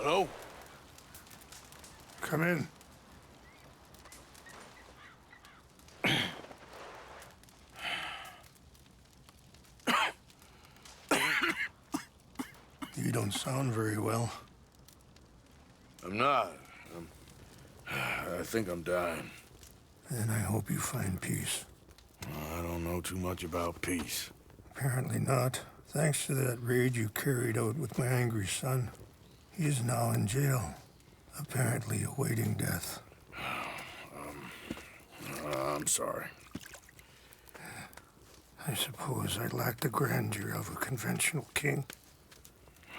Hello? Come in. You don't sound very well. I'm not. I think I'm dying. And I hope you find peace. I don't know too much about peace. Apparently not. Thanks to that raid you carried out with my angry son. He is now in jail, apparently awaiting death. I'm sorry. I suppose I lack the grandeur of a conventional king.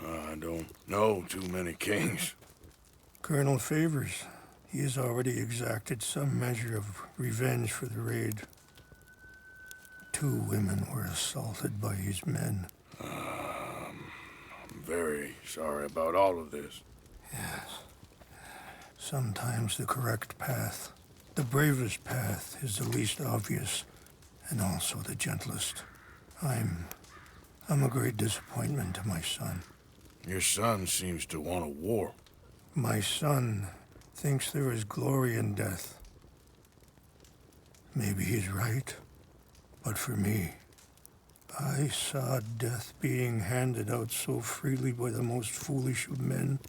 I don't know too many kings. Colonel Favors, he has already exacted some measure of revenge for the raid. 2 women were assaulted by his men. I'm very sorry about all of this. Yes. Sometimes the correct path, the bravest path, is the least obvious, and also the gentlest. I'm a great disappointment to my son. Your son seems to want a war. My son thinks there is glory in death. Maybe he's right, but for me, I saw death being handed out so freely by the most foolish of men,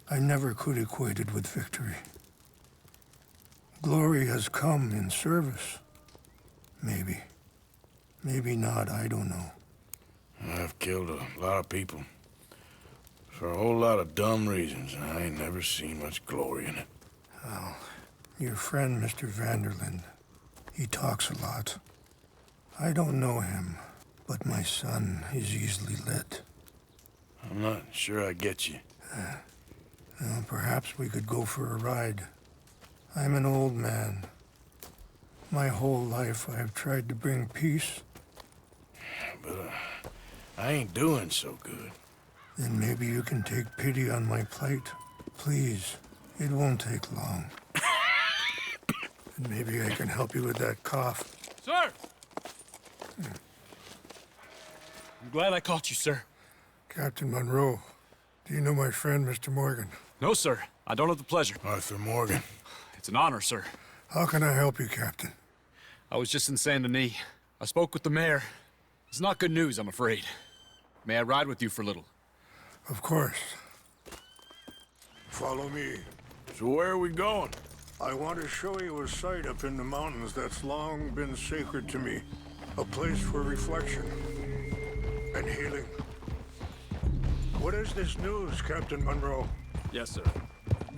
I never could equate it with victory. Glory has come in service. Maybe. Maybe not, I don't know. I've killed a lot of people. For a whole lot of dumb reasons, and I ain't never seen much glory in it. Well, your friend, Mr. Vanderlyn, he talks a lot. I don't know him, but my son is easily led. I'm not sure I get you. Well, perhaps we could go for a ride. I'm an old man. My whole life I've tried to bring peace. But I ain't doing so good. Then maybe you can take pity on my plight. Please, it won't take long. And maybe I can help you with that cough. Sir! I'm glad I caught you, sir. Captain Monroe, do you know my friend, Mr. Morgan? No, sir. I don't have the pleasure. Arthur Morgan. It's an honor, sir. How can I help you, Captain? I was just in Saint Denis. I spoke with the mayor. It's not good news, I'm afraid. May I ride with you for a little? Of course. Follow me. So where are we going? I want to show you a site up in the mountains that's long been sacred to me. A place for reflection and healing. What is this news, Captain Monroe? Yes, sir.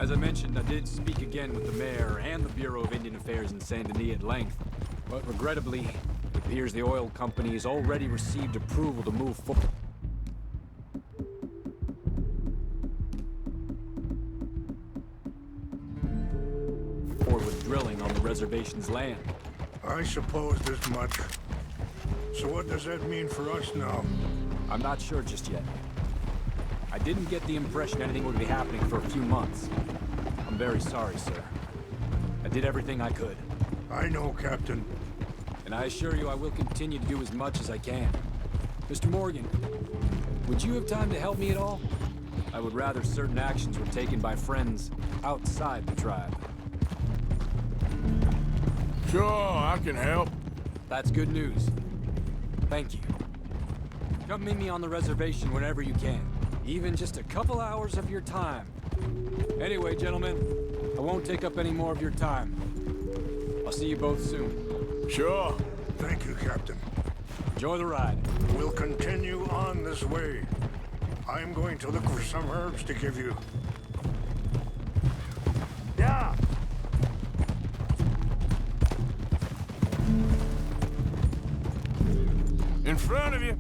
As I mentioned, I did speak again with the mayor and the Bureau of Indian Affairs in Saint Denis at length. But regrettably, it appears the oil company has already received approval to move forward with drilling on the reservation's land. I supposed as much. So what does that mean for us now? I'm not sure just yet. I didn't get the impression anything would be happening for a few months. I'm very sorry, sir. I did everything I could. I know, Captain. And I assure you I will continue to do as much as I can. Mr. Morgan, would you have time to help me at all? I would rather certain actions were taken by friends outside the tribe. Sure, I can help. That's good news. Thank you. Come meet me on the reservation whenever you can. Even just a couple hours of your time. Anyway, gentlemen, I won't take up any more of your time. I'll see you both soon. Sure. Thank you, Captain. Enjoy the ride. We'll continue on this way. I'm going to look for some herbs to give you. Yeah! In front of you.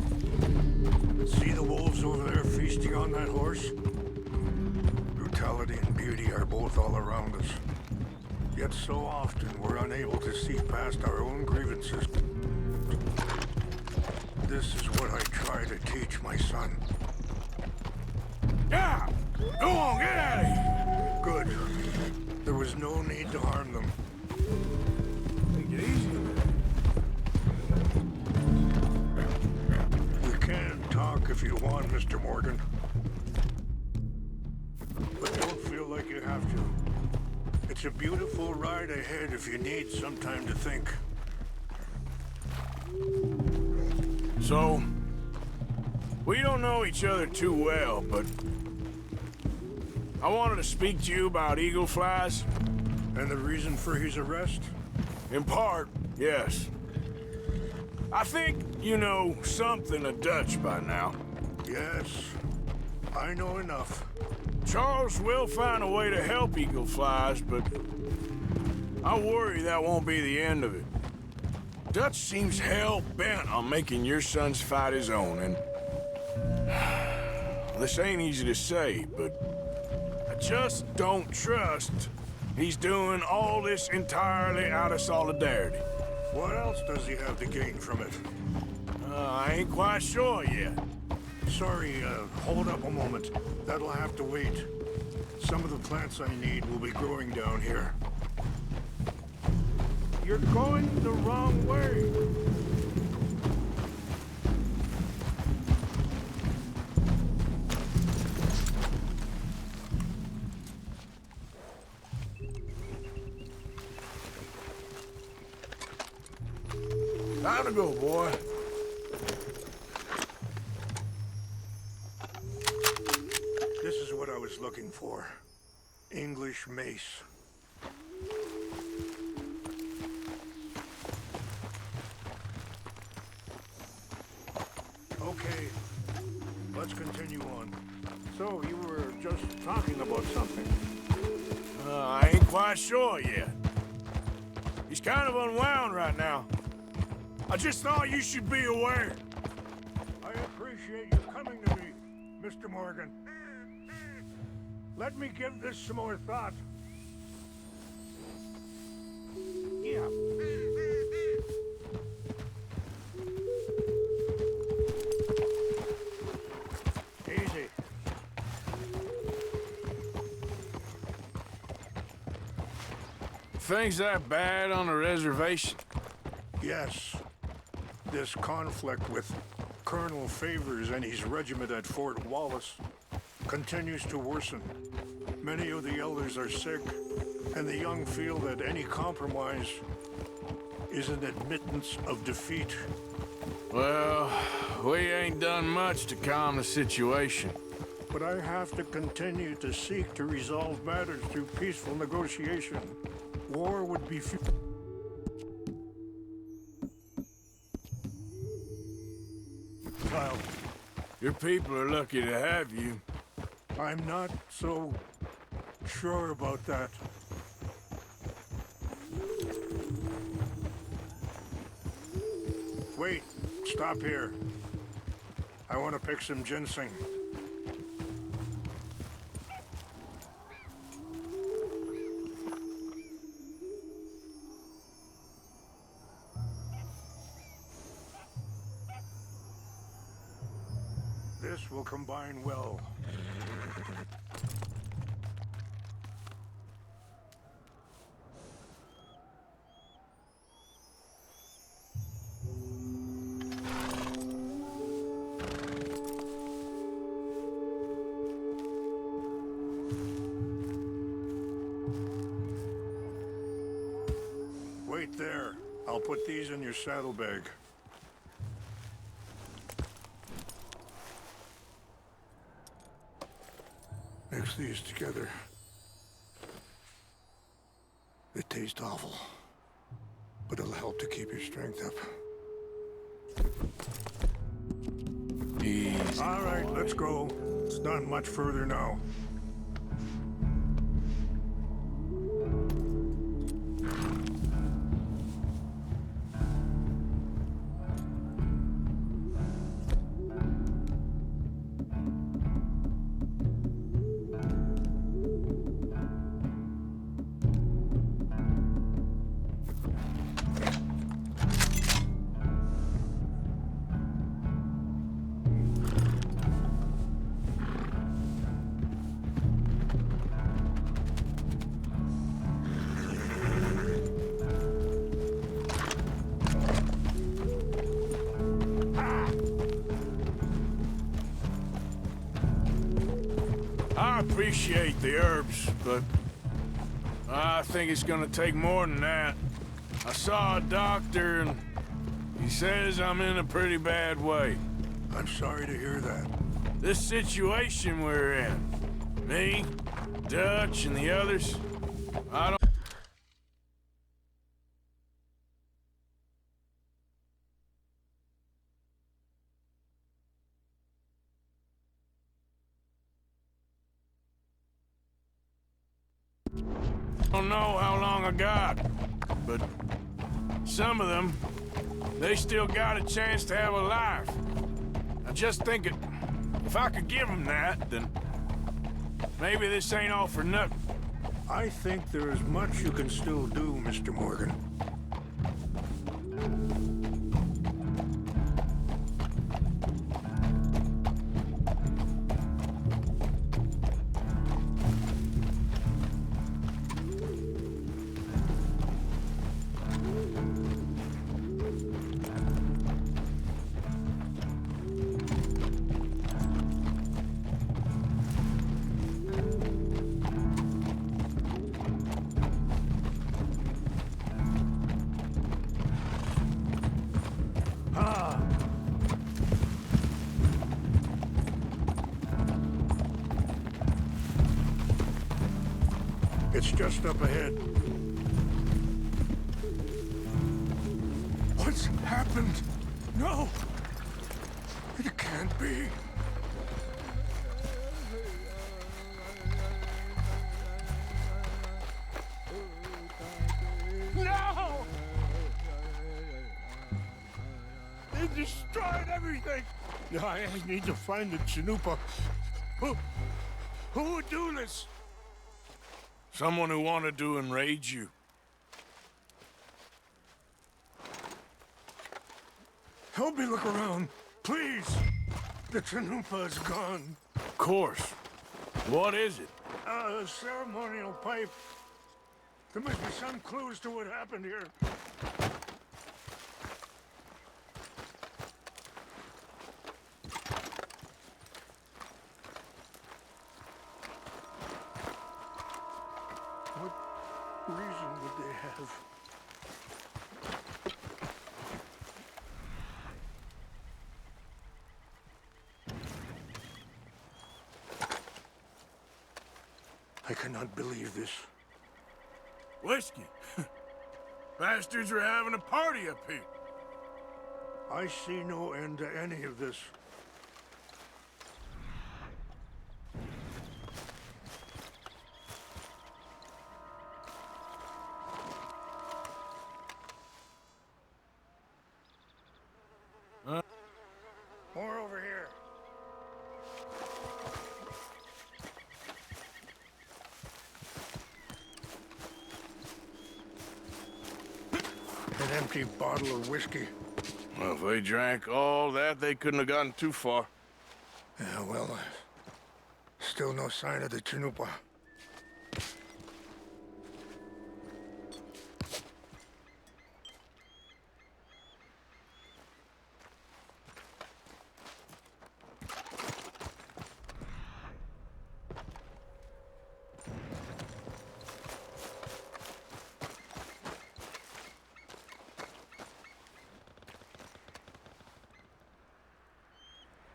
See the wolves over there feasting on that horse? Brutality and beauty are both all around us. Yet so often we're unable to see past our own grievances. This is what I try to teach my son. Yeah! Go on, get out of here! Good. There was no need to harm them. Take it easy. We can talk if you want, Mr. Morgan. But you have to. It's a beautiful ride ahead if you need some time to think. So, we don't know each other too well, but I wanted to speak to you about eagle flies. And the reason for his arrest? In part, yes. I think you know something of Dutch by now. Yes, I know enough. Charles will find a way to help eagle flies, but I worry that won't be the end of it. Dutch seems hell-bent on making your son's fight his own, and this ain't easy to say, but I just don't trust he's doing all this entirely out of solidarity. What else does he have to gain from it? I ain't quite sure yet. Sorry, hold up a moment. That'll have to wait. Some of the plants I need will be growing down here. You're going the wrong way. Time to go, boy. This is what I was looking for. English mace. Okay, let's continue on. So, you were just talking about something. I ain't quite sure yet. He's kind of unwound right now. I just thought you should be aware. I appreciate you coming to me, Mr. Morgan. Let me give this some more thought. Yeah. Easy. Things that bad on the reservation? Yes. This conflict with Colonel Favors and his regiment at Fort Wallace continues to worsen. Many of the elders are sick, and the young feel that any compromise is an admittance of defeat. Well, we ain't done much to calm the situation. But I have to continue to seek to resolve matters through peaceful negotiation. War would be futile. Your people are lucky to have you. I'm not so sure about that. Wait, stop here. I want to pick some ginseng. This will combine well. Wait there. I'll put these in your saddlebag. Mix these together. They taste awful, but it'll help to keep your strength up. Easy. All right, let's go. It's not much further now. I appreciate the herbs, but I think it's gonna take more than that. I saw a doctor and he says I'm in a pretty bad way. I'm sorry to hear that. This situation we're in, me, Dutch, and the others, I don't know how long I got, but some of them, they still got a chance to have a life. I just think if I could give them that, then maybe this ain't all for nothing. I think there is much you can still do, Mr. Morgan. It's just up ahead. What's happened? No! It can't be. No! They destroyed everything! I need to find the Chanupa. Who would do this? Someone who wanted to enrage you. Help me look around, please. The Chanupa is gone. Of course. What is it? A ceremonial pipe. There must be some clues to what happened here. What reason would they have? I cannot believe this. Whiskey. Bastards are having a party up here. I see no end to any of this. More over here. An empty bottle of whiskey. Well, if they drank all that, they couldn't have gotten too far. Yeah, well, still no sign of the Chanupa.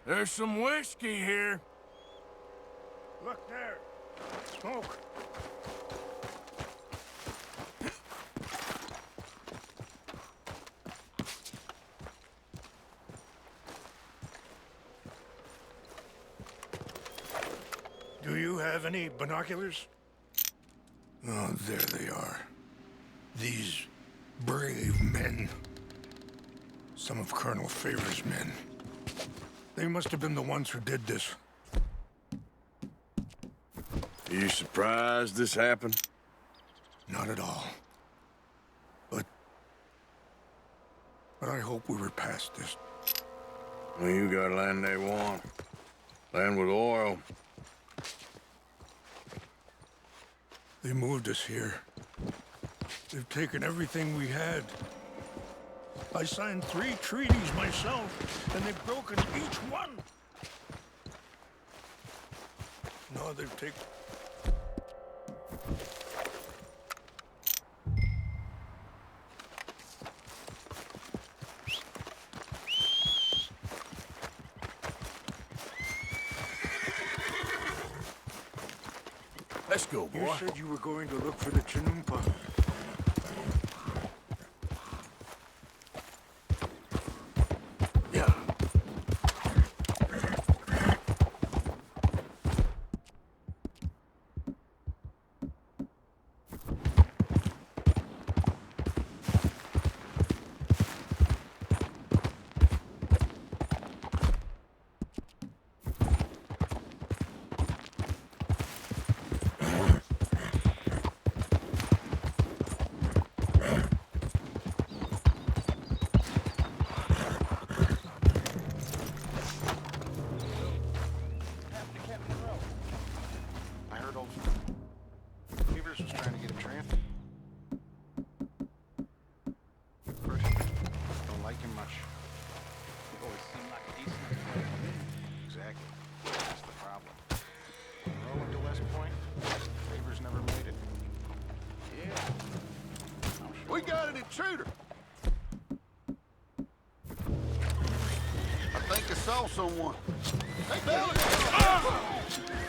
There's some whiskey here. Look there. Smoke. Do you have any binoculars? Oh, there they are. These brave men. Some of Colonel Favor's men. They must have been the ones who did this. Are you surprised this happened? Not at all. But I hope we were past this. Well, you got land they want. Land with oil. They moved us here. They've taken everything we had. I signed 3 treaties myself, and they've broken each one. No No, they've taken... Let's go, You boy. said you were going to look for the Chinumpa. Yeah. I heard old Beavers was trying to get a tramp. First, don't like him much. He always seemed like a decent player. Exactly. That's the problem. From Rowan to West Point, Beavers never made it. Yeah. I'm sure. We got an intruder. I think I saw someone. Hey, Billy!